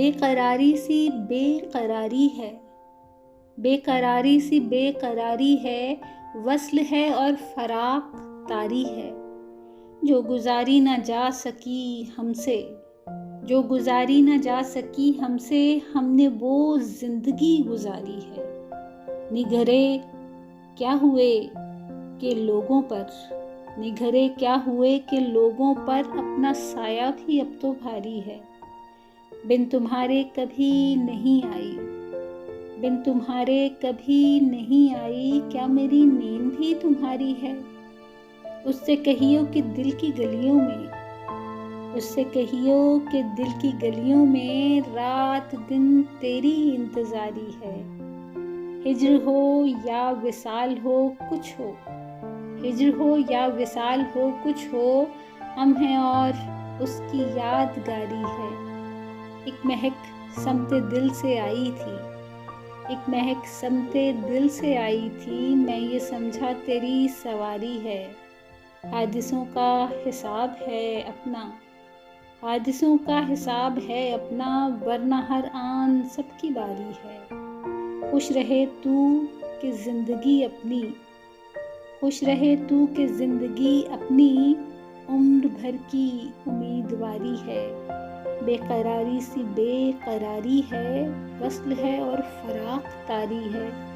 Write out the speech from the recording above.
बेकरारी सी बेकरारी है, बेकरारी सी बेकरारी है, वस्ल है और फराक तारी है। जो गुजारी न जा सकी हमसे, जो गुजारी न जा सकी हमसे, हमने वो जिंदगी गुजारी है। निगरे क्या हुए कि लोगों पर, निगरे क्या हुए कि लोगों पर, अपना साया भी अब तो भारी है। बिन तुम्हारे कभी नहीं आई, बिन तुम्हारे कभी नहीं आई, क्या मेरी नींद भी तुम्हारी है। उससे कहियो कि दिल की गलियों में, उससे कहियो कि दिल की गलियों में, रात दिन तेरी इंतजारी है। हिज्र हो या विसाल हो कुछ हो, हिज्र हो या विसाल हो कुछ हो, हम हैं और उसकी यादगारी है। एक महक समते दिल से आई थी, एक महक समते दिल से आई थी, मैं ये समझा तेरी सवारी है। हादिसों का हिसाब है अपना, हादिसों का हिसाब है अपना, वरना हर आन सबकी बारी है। खुश रहे तू कि जिंदगी अपनी, खुश रहे तू कि जिंदगी अपनी, उम्र भर की उम्मीदवारी है। बेकरारी सी बेकरारी है, वस्ल है और फराक तारी है।